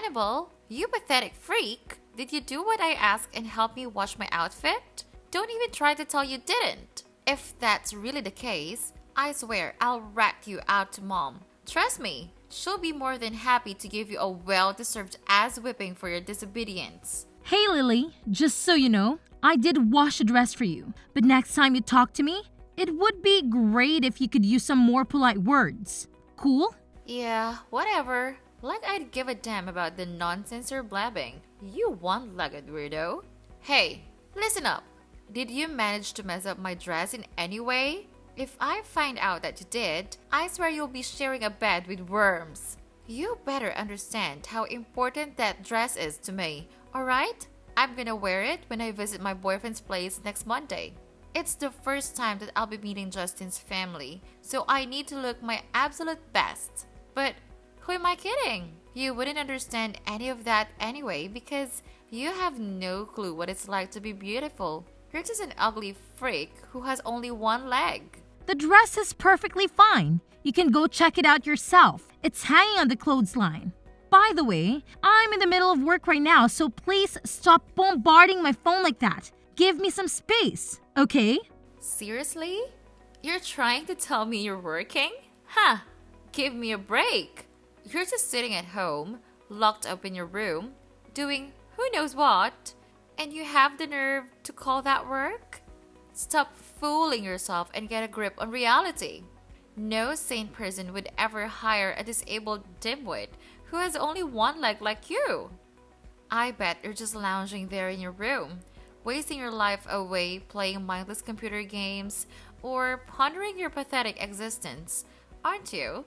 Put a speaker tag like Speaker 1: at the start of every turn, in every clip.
Speaker 1: Annabelle, you pathetic freak. Did you do what I asked and help me wash my outfit? Don't even try to tell you didn't. If that's really the case, I swear I'll rat you out to Mom. Trust me, she'll be more than happy to give you a well-deserved ass whipping for your disobedience.
Speaker 2: Hey Lily, just so you know, I did wash a dress for you. But next time you talk to me, it would be great if you could use some more polite words. Cool?
Speaker 1: Yeah, whatever. Like I'd give a damn about the nonsense you're blabbing. You one-legged weirdo. Hey, listen up. Did you manage to mess up my dress in any way? If I find out that you did, I swear you'll be sharing a bed with worms. You better understand how important that dress is to me, alright? I'm gonna wear it when I visit my boyfriend's place next Monday. It's the first time that I'll be meeting Justin's family, so I need to look my absolute best. But who am I kidding? You wouldn't understand any of that anyway because you have no clue what it's like to be beautiful. You're just an ugly freak who has only one leg.
Speaker 2: The dress is perfectly fine. You can go check it out yourself. It's hanging on the clothesline. By the way, I'm in the middle of work right now, so please stop bombarding my phone like that. Give me some space, okay?
Speaker 1: Seriously? You're trying to tell me you're working? Huh, give me a break. You're just sitting at home, locked up in your room, doing who knows what, and you have the nerve to call that work? Stop fooling yourself and get a grip on reality. No sane person would ever hire a disabled dimwit who has only one leg like you. I bet you're just lounging there in your room, wasting your life away playing mindless computer games or pondering your pathetic existence, aren't you?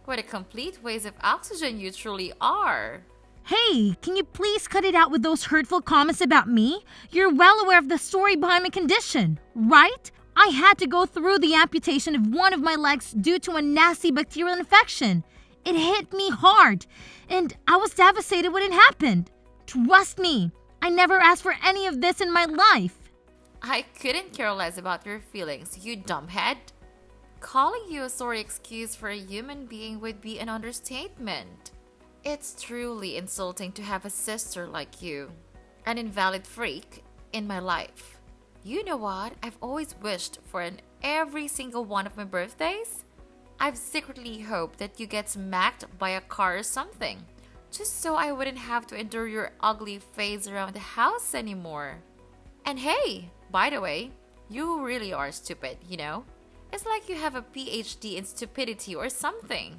Speaker 1: What a complete waste of oxygen you truly are.
Speaker 2: Hey, can you please cut it out with those hurtful comments about me? You're well aware of the story behind my condition, right? I had to go through the amputation of one of my legs due to a nasty bacterial infection. It hit me hard, and I was devastated when it happened. Trust me, I never asked for any of this in my life.
Speaker 1: I couldn't care less about your feelings, you dumbhead. Calling you a sorry excuse for a human being would be an understatement. It's truly insulting to have a sister like you, an invalid freak, in my life. You know what I've always wished for in every single one of my birthdays? I've secretly hoped that you get smacked by a car or something, just so I wouldn't have to endure your ugly face around the house anymore. And hey, by the way, you really are stupid, you know? It's like you have a PhD in stupidity or something.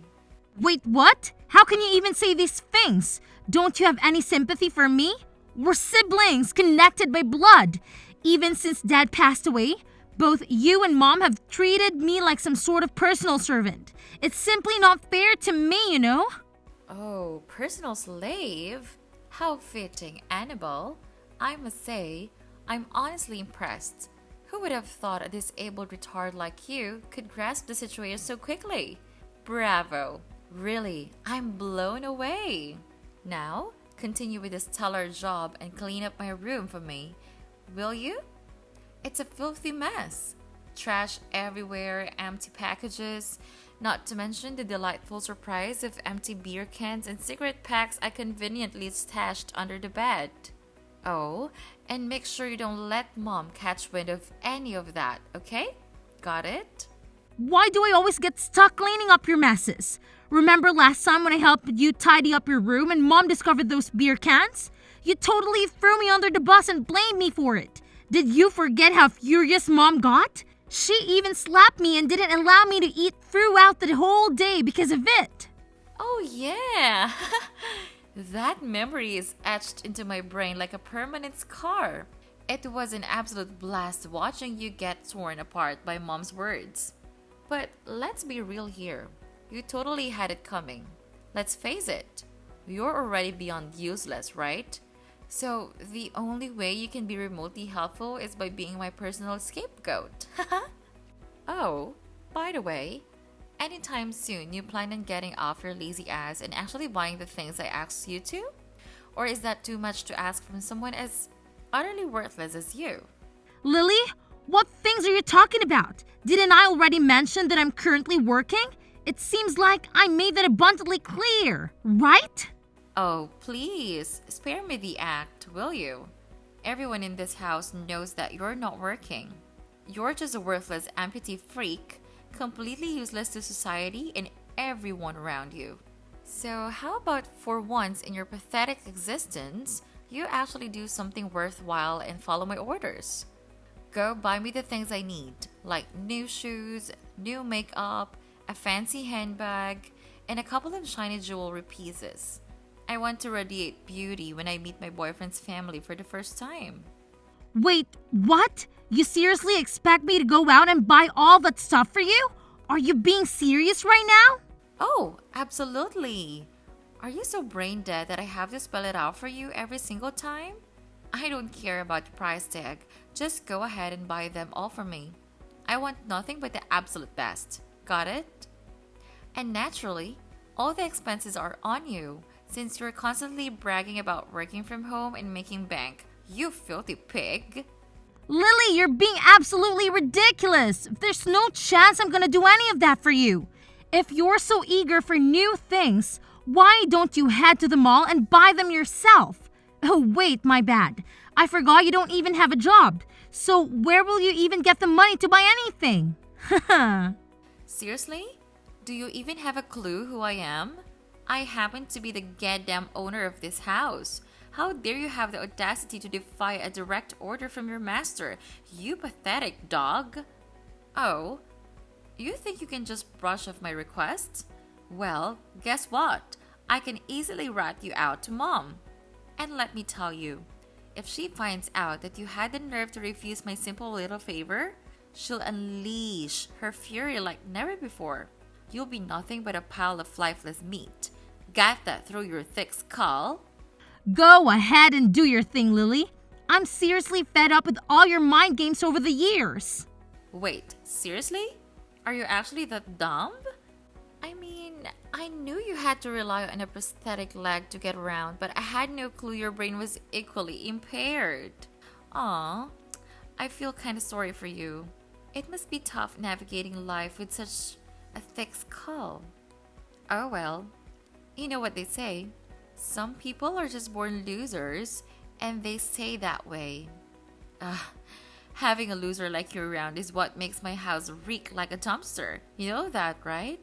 Speaker 2: Wait, what? How can you even say these things? Don't you have any sympathy for me? We're siblings, connected by blood. Even since Dad passed away, both you and Mom have treated me like some sort of personal servant. It's simply not fair to me, you know?
Speaker 1: Oh, personal slave? How fitting, Annabelle. I must say, I'm honestly impressed. Who would have thought a disabled retard like you could grasp the situation so quickly? Bravo. Really, I'm blown away. Now, continue with this stellar job and clean up my room for me. Will you? It's a filthy mess. Trash everywhere, empty packages, not to mention the delightful surprise of empty beer cans and cigarette packs I conveniently stashed under the bed. Oh, and make sure you don't let Mom catch wind of any of that, okay? Got it?
Speaker 2: Why do I always get stuck cleaning up your messes? Remember last time when I helped you tidy up your room and Mom discovered those beer cans? You totally threw me under the bus and blamed me for it. Did you forget how furious Mom got? She even slapped me and didn't allow me to eat throughout the whole day because of it.
Speaker 1: Oh yeah! That memory is etched into my brain like a permanent scar. It was an absolute blast watching you get torn apart by Mom's words. But let's be real here. You totally had it coming. Let's face it. You're already beyond useless, right? So the only way you can be remotely helpful is by being my personal scapegoat. Oh, by the way, anytime soon you plan on getting off your lazy ass and actually buying the things I asked you to? Or is that too much to ask from someone as utterly worthless as you?
Speaker 2: Lily, what things are you talking about? Didn't I already mention that I'm currently working? It seems like I made that abundantly clear, right?
Speaker 1: Oh, please, spare me the act, will you? Everyone in this house knows that you're not working. You're just a worthless amputee freak, completely useless to society and everyone around you. So, how about for once in your pathetic existence, you actually do something worthwhile and follow my orders? Go buy me the things I need, like new shoes, new makeup, a fancy handbag, and a couple of shiny jewelry pieces. I want to radiate beauty when I meet my boyfriend's family for the first time.
Speaker 2: Wait, what? You seriously expect me to go out and buy all that stuff for you? Are you being serious right now?
Speaker 1: Oh, absolutely. Are you so brain dead that I have to spell it out for you every single time? I don't care about the price tag. Just go ahead and buy them all for me. I want nothing but the absolute best. Got it? And naturally, all the expenses are on you since you're constantly bragging about working from home and making bank. You filthy pig.
Speaker 2: Lily, you're being absolutely ridiculous. There's no chance I'm gonna do any of that for you. If you're so eager for new things, why don't you head to the mall and buy them yourself? Oh, wait, my bad. I forgot you don't even have a job. So where will you even get the money to buy anything? Haha.
Speaker 1: Seriously? Do you even have a clue who I am? I happen to be the goddamn owner of this house. How dare you have the audacity to defy a direct order from your master, you pathetic dog? Oh, you think you can just brush off my requests? Well, guess what? I can easily rat you out to mom. And let me tell you, if she finds out that you had the nerve to refuse my simple little favor, she'll unleash her fury like never before. You'll be nothing but a pile of lifeless meat. Got that through your thick skull?
Speaker 2: Go ahead and do your thing, Lily. I'm seriously fed up with all your mind games over the years.
Speaker 1: Wait, seriously? Are you actually that dumb? I mean, I knew you had to rely on a prosthetic leg to get around, but I had no clue your brain was equally impaired. Aw, I feel kinda sorry for you. It must be tough navigating life with such a thick skull. Oh well, you know what they say. Some people are just born losers, and they stay that way. Ugh, having a loser like you around is what makes my house reek like a dumpster. You know that, right?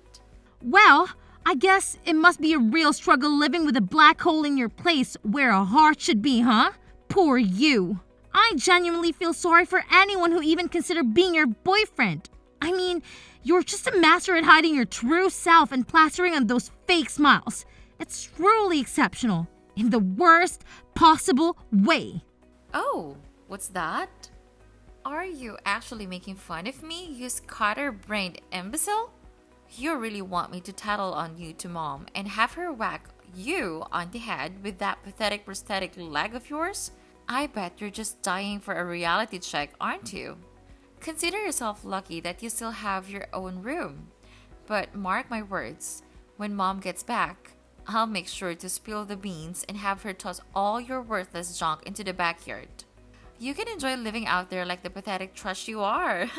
Speaker 2: Well, I guess it must be a real struggle living with a black hole in your place where a heart should be, huh? Poor you. I genuinely feel sorry for anyone who even considered being your boyfriend. I mean, you're just a master at hiding your true self and plastering on those fake smiles. It's truly exceptional, in the worst possible way.
Speaker 1: Oh, what's that? Are you actually making fun of me, you scatter-brained imbecile? You really want me to tattle on you to mom and have her whack you on the head with that pathetic prosthetic leg of yours? I bet you're just dying for a reality check, aren't you? Consider yourself lucky that you still have your own room. But mark my words, when mom gets back, I'll make sure to spill the beans and have her toss all your worthless junk into the backyard. You can enjoy living out there like the pathetic trash you are.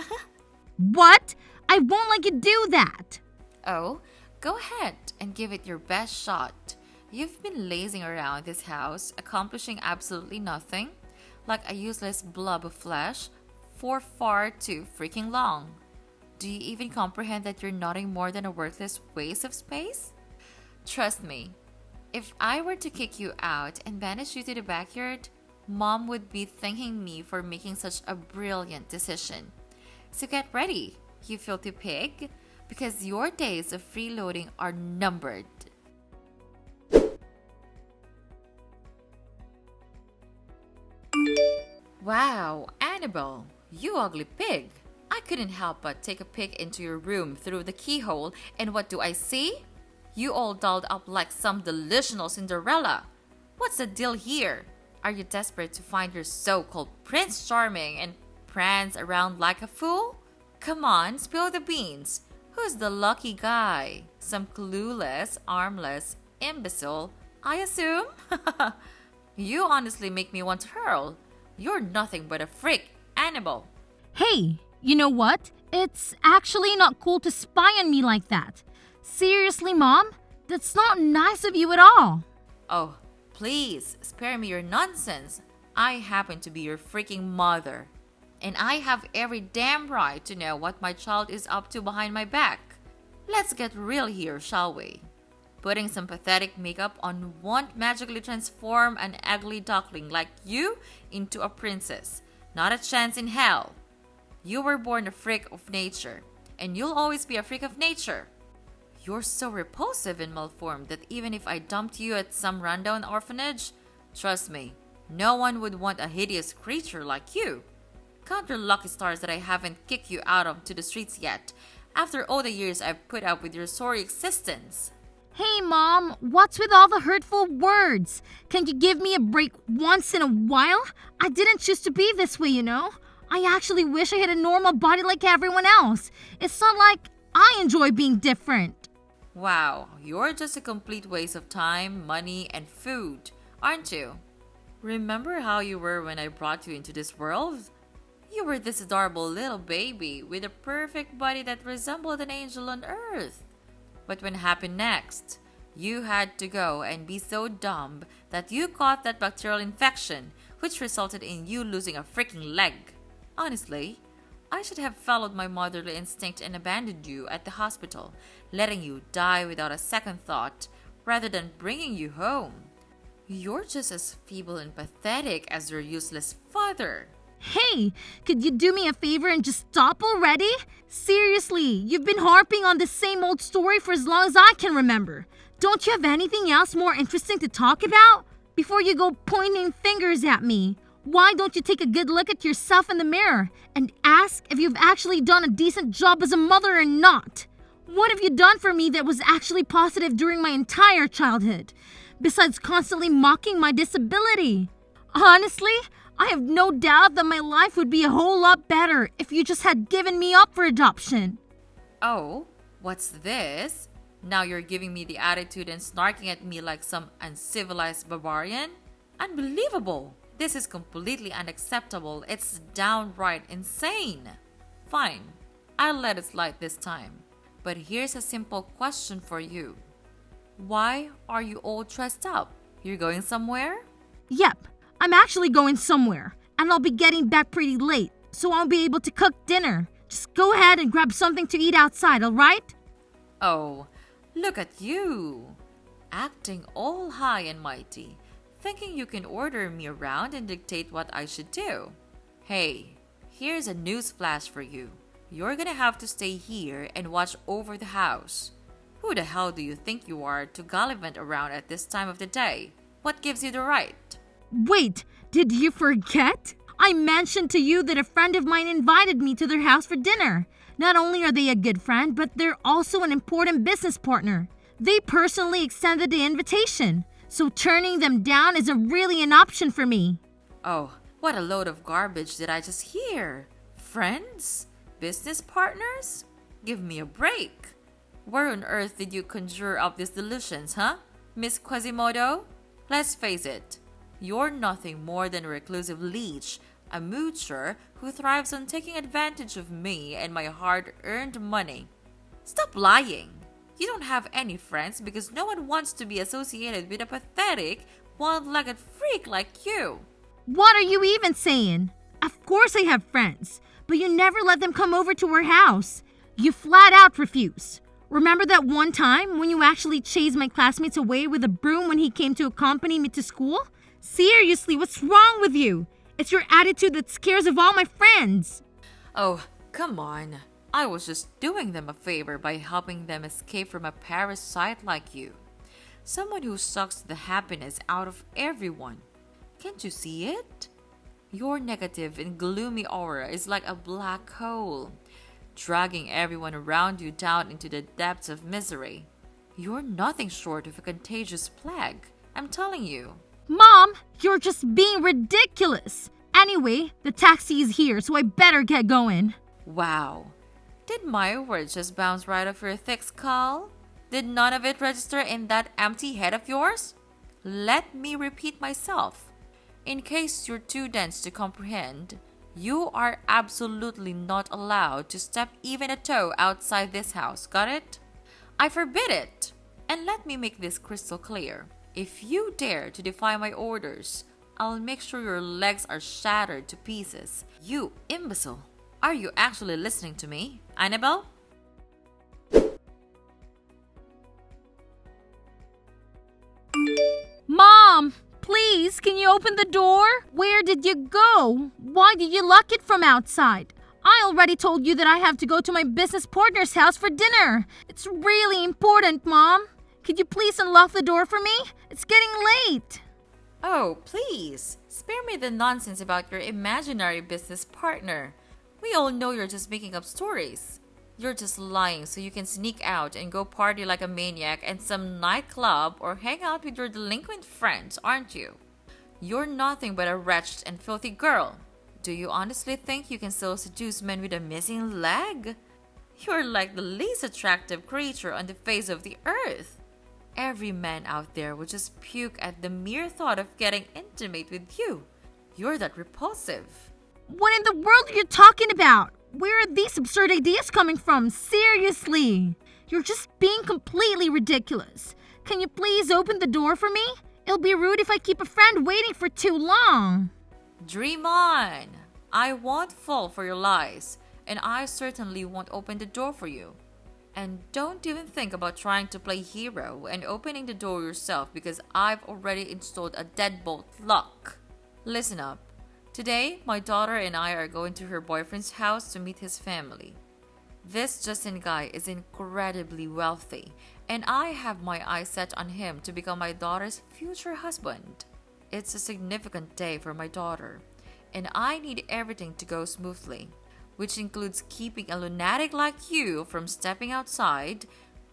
Speaker 2: What? I won't let you do that.
Speaker 1: Oh, go ahead and give it your best shot. You've been lazing around this house, accomplishing absolutely nothing, like a useless blob of flesh, for far too freaking long. Do you even comprehend that you're nothing more than a worthless waste of space? Trust me, if I were to kick you out and banish you to the backyard, mom would be thanking me for making such a brilliant decision. So get ready, you filthy pig, because your days of freeloading are numbered. Wow, Annabelle, you ugly pig. I couldn't help but take a peek into your room through the keyhole, and what do I see? You all dolled up like some delusional Cinderella. What's the deal here? Are you desperate to find your so-called Prince Charming and prance around like a fool? Come on, spill the beans. Who's the lucky guy? Some clueless, armless imbecile, I assume? You honestly make me want to hurl. You're nothing but a freak, Annabelle.
Speaker 2: Hey, you know what? It's actually not cool to spy on me like that. Seriously, Mom? That's not nice of you at all.
Speaker 1: Oh, please, spare me your nonsense. I happen to be your freaking mother. And I have every damn right to know what my child is up to behind my back. Let's get real here, shall we? Putting some pathetic makeup on won't magically transform an ugly duckling like you into a princess. Not a chance in hell. You were born a freak of nature, and you'll always be a freak of nature. You're so repulsive and malformed that even if I dumped you at some rundown orphanage, trust me, no one would want a hideous creature like you. Count your lucky stars that I haven't kicked you out onto the streets yet, after all the years I've put up with your sorry existence.
Speaker 2: Hey, Mom, what's with all the hurtful words? Can you give me a break once in a while? I didn't choose to be this way, you know? I actually wish I had a normal body like everyone else. It's not like I enjoy being different.
Speaker 1: Wow, you're just a complete waste of time, money, and food, aren't you? Remember how you were when I brought you into this world? You were this adorable little baby with a perfect body that resembled an angel on earth. But what happened next? You had to go and be so dumb that you caught that bacterial infection, which resulted in you losing a freaking leg. Honestly, I should have followed my motherly instinct and abandoned you at the hospital, letting you die without a second thought, rather than bringing you home. You're just as feeble and pathetic as your useless father.
Speaker 2: Hey, could you do me a favor and just stop already? Seriously, you've been harping on the same old story for as long as I can remember. Don't you have anything else more interesting to talk about? Before you go pointing fingers at me, why don't you take a good look at yourself in the mirror and ask if you've actually done a decent job as a mother or not? What have you done for me that was actually positive during my entire childhood, besides constantly mocking my disability? Honestly, I have no doubt that my life would be a whole lot better if you just had given me up for adoption.
Speaker 1: Oh, what's this? Now you're giving me the attitude and snarking at me like some uncivilized barbarian? Unbelievable! This is completely unacceptable. It's downright insane. Fine, I'll let it slide this time. But here's a simple question for you. Why are you all dressed up? You're going somewhere?
Speaker 2: Yep, I'm actually going somewhere, and I'll be getting back pretty late, so I'll be able to cook dinner. Just go ahead and grab something to eat outside, alright?
Speaker 1: Oh, look at you! Acting all high and mighty, thinking you can order me around and dictate what I should do. Hey, here's a news flash for you. You're gonna have to stay here and watch over the house. Who the hell do you think you are to gallivant around at this time of the day? What gives you the right?
Speaker 2: Wait, did you forget? I mentioned to you that a friend of mine invited me to their house for dinner. Not only are they a good friend, but they're also an important business partner. They personally extended the invitation, so turning them down isn't really an option for me.
Speaker 1: Oh, what a load of garbage did I just hear? Friends? Business partners? Give me a break. Where on earth did you conjure up these delusions, huh? Miss Quasimodo? Let's face it, you're nothing more than a reclusive leech, a moocher who thrives on taking advantage of me and my hard-earned money. Stop lying. You don't have any friends because no one wants to be associated with a pathetic, one-legged freak like you.
Speaker 2: What are you even saying? Of course I have friends, but you never let them come over to our house. You flat out refuse. Remember that one time when you actually chased my classmates away with a broom when he came to accompany me to school? Seriously, what's wrong with you? It's your attitude that scares of all my friends.
Speaker 1: Oh, come on. I was just doing them a favor by helping them escape from a parasite like you. Someone who sucks the happiness out of everyone. Can't you see it? Your negative and gloomy aura is like a black hole, dragging everyone around you down into the depths of misery. You're nothing short of a contagious plague, I'm telling you.
Speaker 2: Mom, you're just being ridiculous. Anyway, the taxi is here, so I better get going.
Speaker 1: Wow. Did my words just bounce right off your thick skull? Did none of it register in that empty head of yours? Let me repeat myself. In case you're too dense to comprehend, you are absolutely not allowed to step even a toe outside this house, got it? I forbid it. And let me make this crystal clear. If you dare to defy my orders, I'll make sure your legs are shattered to pieces. You imbecile! Are you actually listening to me, Annabelle?
Speaker 2: Mom, please, can you open the door? Where did you go? Why did you lock it from outside? I already told you that I have to go to my business partner's house for dinner. It's really important, Mom. Could you please unlock the door for me? It's getting late.
Speaker 1: Oh, please, spare me the nonsense about your imaginary business partner. We all know you're just making up stories. You're just lying so you can sneak out and go party like a maniac at some nightclub or hang out with your delinquent friends, aren't you? You're nothing but a wretched and filthy girl. Do you honestly think you can still seduce men with a missing leg? You're like the least attractive creature on the face of the earth. Every man out there would just puke at the mere thought of getting intimate with you. You're that repulsive.
Speaker 2: What in the world are you talking about? Where are these absurd ideas coming from? Seriously. You're just being completely ridiculous. Can you please open the door for me? It'll be rude if I keep a friend waiting for too long.
Speaker 1: Dream on! I won't fall for your lies, and I certainly won't open the door for you. And don't even think about trying to play hero and opening the door yourself because I've already installed a deadbolt lock. Listen up. Today, my daughter and I are going to her boyfriend's house to meet his family. This Justin guy is incredibly wealthy, and I have my eyes set on him to become my daughter's future husband. It's a significant day for my daughter, and I need everything to go smoothly, which includes keeping a lunatic like you from stepping outside,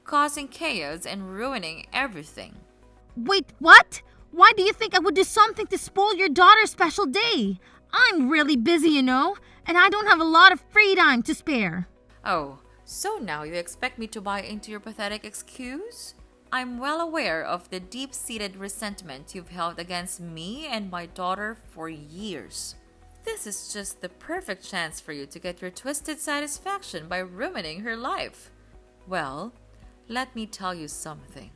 Speaker 1: causing chaos, and ruining everything.
Speaker 2: Wait, what? Why do you think I would do something to spoil your daughter's special day? I'm really busy, you know, and I don't have a lot of free time to spare.
Speaker 1: Oh, so now you expect me to buy into your pathetic excuse? I'm well aware of the deep-seated resentment you've held against me and my daughter for years. This is just the perfect chance for you to get your twisted satisfaction by ruining her life. Well, let me tell you something.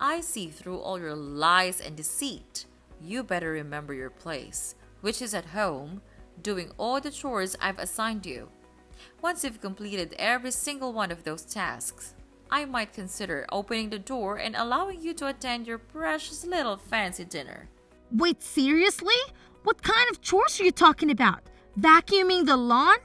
Speaker 1: I see through all your lies and deceit. You better remember your place, which is at home, doing all the chores I've assigned you. Once you've completed every single one of those tasks, I might consider opening the door and allowing you to attend your precious little fancy dinner.
Speaker 2: Wait, seriously? What kind of chores are you talking about? Vacuuming the lawn?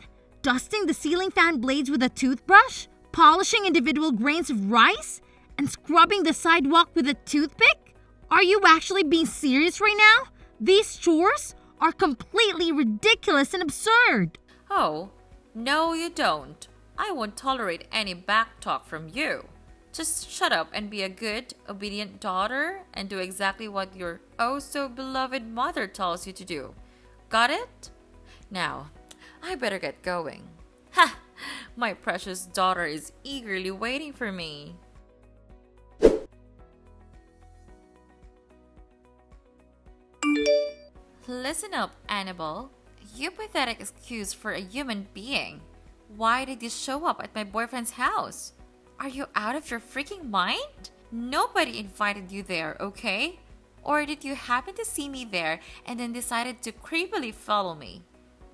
Speaker 2: Dusting the ceiling fan blades with a toothbrush? Polishing individual grains of rice? And scrubbing the sidewalk with a toothpick? Are you actually being serious right now? These chores are completely ridiculous and absurd.
Speaker 1: Oh, no you don't. I won't tolerate any backtalk from you. Just shut up and be a good, obedient daughter and do exactly what your oh-so-beloved mother tells you to do. Got it? Now, I better get going. Ha! My precious daughter is eagerly waiting for me. Listen up, Annabelle. You pathetic excuse for a human being. Why did you show up at my boyfriend's house? Are you out of your freaking mind? Nobody invited you there, okay? Or did you happen to see me there and then decided to creepily follow me?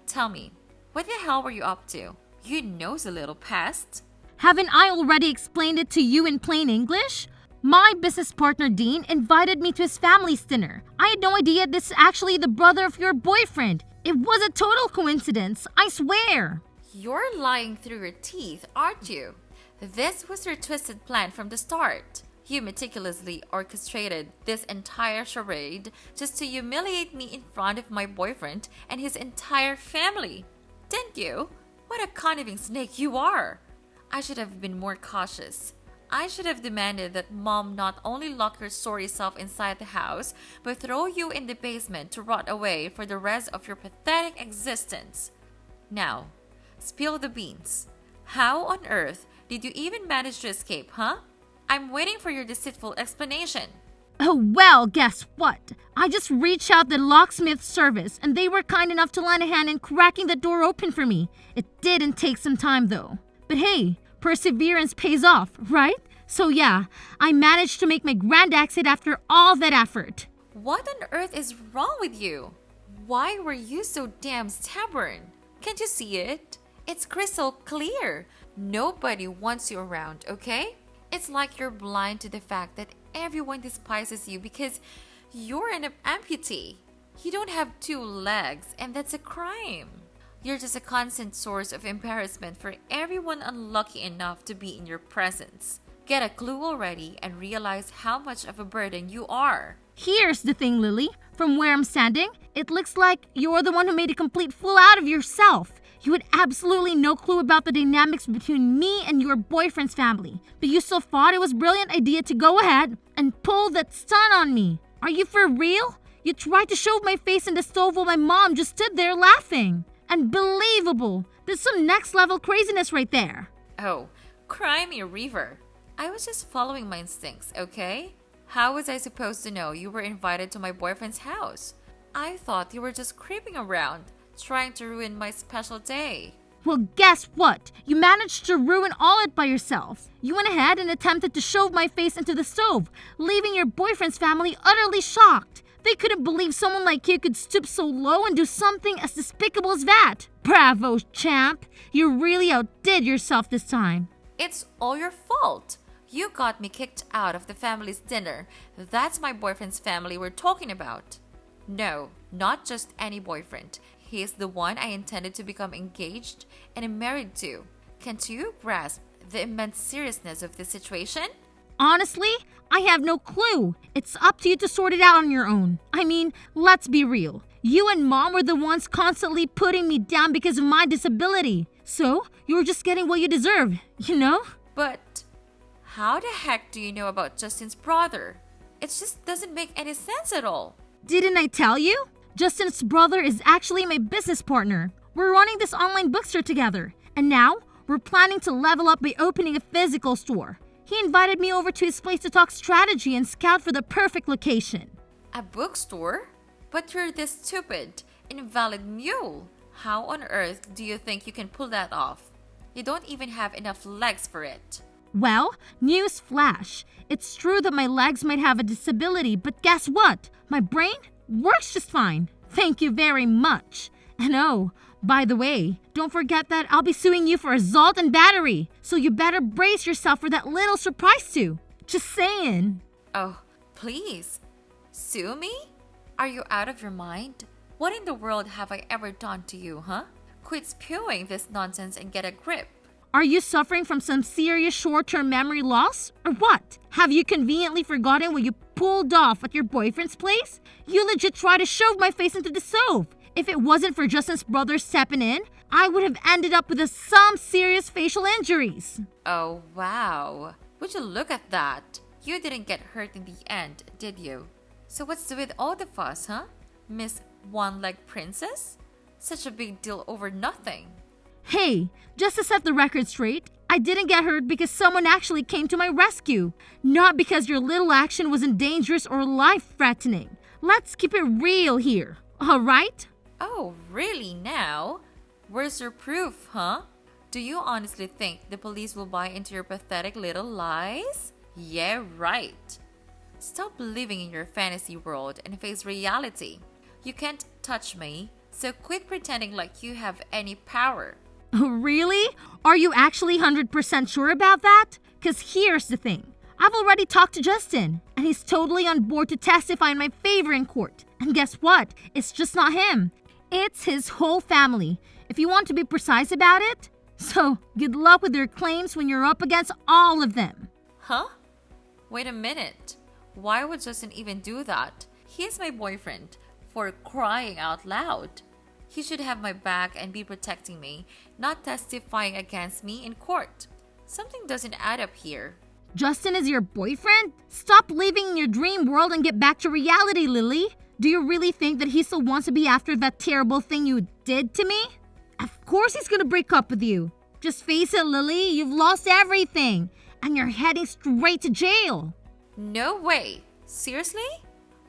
Speaker 1: Tell me, what the hell were you up to? You nosy little pest.
Speaker 2: Haven't I already explained it to you in plain English? My business partner Dean invited me to his family's dinner. I had no idea this is actually the brother of your boyfriend. It was a total coincidence, I swear.
Speaker 1: You're lying through your teeth, aren't you? This was your twisted plan from the start. You meticulously orchestrated this entire charade just to humiliate me in front of my boyfriend and his entire family. Didn't you? What a conniving snake you are! I should have been more cautious. I should have demanded that Mom not only lock your sorry self inside the house, but throw you in the basement to rot away for the rest of your pathetic existence. Now, spill the beans. How on earth did you even manage to escape, huh? I'm waiting for your deceitful explanation.
Speaker 2: Oh, well, guess what? I just reached out the locksmith service and they were kind enough to lend a hand in cracking the door open for me. It didn't take some time though. But hey, perseverance pays off, right? So yeah, I managed to make my grand exit after all that effort.
Speaker 1: What on earth is wrong with you? Why were you so damn stubborn? Can't you see it? It's crystal clear. Nobody wants you around, okay? It's like you're blind to the fact that everyone despises you because you're an amputee. You don't have 2 legs, and that's a crime. You're just a constant source of embarrassment for everyone unlucky enough to be in your presence. Get a clue already and realize how much of a burden you are.
Speaker 2: Here's the thing, Lily. From where I'm standing, it looks like you're the one who made a complete fool out of yourself. You had absolutely no clue about the dynamics between me and your boyfriend's family, but you still thought it was a brilliant idea to go ahead and pull that stunt on me. Are you for real? You tried to shove my face in the stove while my mom just stood there laughing. Unbelievable. There's some next level craziness right there.
Speaker 1: Oh, cry me a river. I was just following my instincts, okay? How was I supposed to know you were invited to my boyfriend's house? I thought you were just creeping around, trying to ruin my special day.
Speaker 2: Well, guess what? You managed to ruin all it by yourself. You went ahead and attempted to shove my face into the stove, leaving your boyfriend's family utterly shocked. They couldn't believe someone like you could stoop so low and do something as despicable as that. Bravo, champ. You really outdid yourself this time.
Speaker 1: It's all your fault. You got me kicked out of the family's dinner. That's my boyfriend's family we're talking about. No, not just any boyfriend. He is the one I intended to become engaged and married to. Can't you grasp the immense seriousness of the situation?
Speaker 2: Honestly, I have no clue. It's up to you to sort it out on your own. I mean, let's be real. You and Mom were the ones constantly putting me down because of my disability. So, you're just getting what you deserve, you know?
Speaker 1: But how the heck do you know about Justin's brother? It just doesn't make any sense at all.
Speaker 2: Didn't I tell you? Justin's brother is actually my business partner. We're running this online bookstore together. And now, we're planning to level up by opening a physical store. He invited me over to his place to talk strategy and scout for the perfect location.
Speaker 1: A bookstore? But you're this stupid, invalid mule. How on earth do you think you can pull that off? You don't even have enough legs for it.
Speaker 2: Well, news flash. It's true that my legs might have a disability, but guess what? My brain works just fine. Thank you very much. And oh, by the way, don't forget that I'll be suing you for assault and battery. So you better brace yourself for that little surprise too. Just saying.
Speaker 1: Oh, please. Sue me? Are you out of your mind? What in the world have I ever done to you, huh? Quit spewing this nonsense and get a grip.
Speaker 2: Are you suffering from some serious short-term memory loss? Or what? Have you conveniently forgotten what you pulled off at your boyfriend's place? You legit tried to shove my face into the stove. If it wasn't for Justin's brother stepping in, I would have ended up with some serious facial injuries.
Speaker 1: Oh, wow. Would you look at that? You didn't get hurt in the end, did you? So what's with all the fuss, huh? Miss One-Leg Princess? Such a big deal over nothing.
Speaker 2: Hey, just to set the record straight, I didn't get hurt because someone actually came to my rescue. Not because your little action wasn't dangerous or life-threatening. Let's keep it real here, alright?
Speaker 1: Oh, really now? Where's your proof, huh? Do you honestly think the police will buy into your pathetic little lies? Yeah, right. Stop living in your fantasy world and face reality. You can't touch me, so quit pretending like you have any power.
Speaker 2: Really? Are you actually 100% sure about that? Because here's the thing. I've already talked to Justin, and he's totally on board to testify in my favor in court. And guess what? It's just not him. It's his whole family, if you want to be precise about it. So, good luck with your claims when you're up against all of them.
Speaker 1: Huh? Wait a minute. Why would Justin even do that? He's my boyfriend, for crying out loud. He should have my back and be protecting me, not testifying against me in court. Something doesn't add up here.
Speaker 2: Justin is your boyfriend? Stop living in your dream world and get back to reality, Lily. Do you really think that he still wants to be after that terrible thing you did to me? Of course he's gonna break up with you. Just face it, Lily, you've lost everything. And you're heading straight to jail.
Speaker 1: No way. Seriously?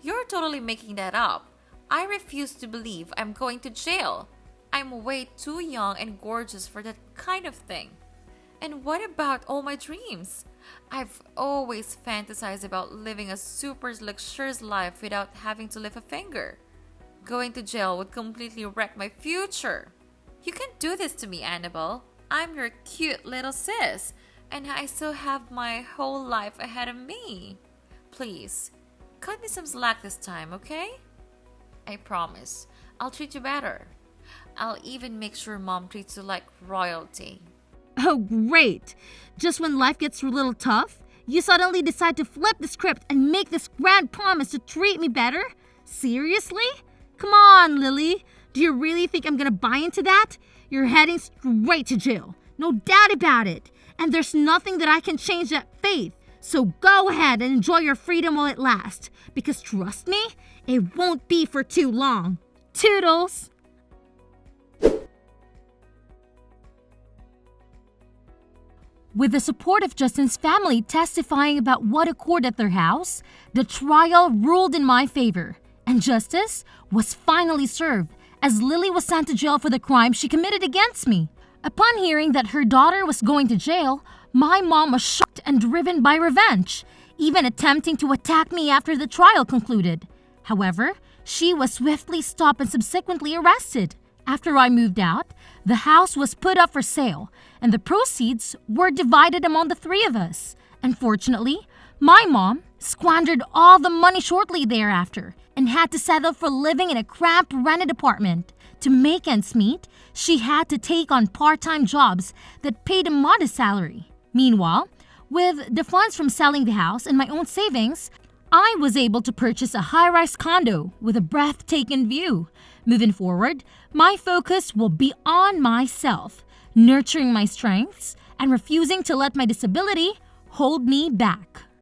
Speaker 1: You're totally making that up. I refuse to believe I'm going to jail. I'm way too young and gorgeous for that kind of thing. And what about all my dreams? I've always fantasized about living a super luxurious life without having to lift a finger. Going to jail would completely wreck my future. You can't do this to me, Annabelle. I'm your cute little sis, and I still have my whole life ahead of me. Please, cut me some slack this time, okay? I promise, I'll treat you better. I'll even make sure Mom treats you like royalty.
Speaker 2: Oh, great! Just when life gets a little tough, you suddenly decide to flip the script and make this grand promise to treat me better? Seriously? Come on, Lily. Do you really think I'm gonna buy into that? You're heading straight to jail. No doubt about it. And there's nothing that I can change that faith. So go ahead and enjoy your freedom while it lasts. Because trust me, it won't be for too long. Toodles! With the support of Justin's family testifying about what occurred at their house, the trial ruled in my favor, and justice was finally served as Lily was sent to jail for the crime she committed against me. Upon hearing that her daughter was going to jail, my mom was shocked and driven by revenge, even attempting to attack me after the trial concluded. However, she was swiftly stopped and subsequently arrested. After I moved out, the house was put up for sale, and the proceeds were divided among the three of us. Unfortunately, my mom squandered all the money shortly thereafter and had to settle for living in a cramped rented apartment. To make ends meet, she had to take on part-time jobs that paid a modest salary. Meanwhile, with the funds from selling the house and my own savings, I was able to purchase a high-rise condo with a breathtaking view. Moving forward, my focus will be on myself, nurturing my strengths and refusing to let my disability hold me back.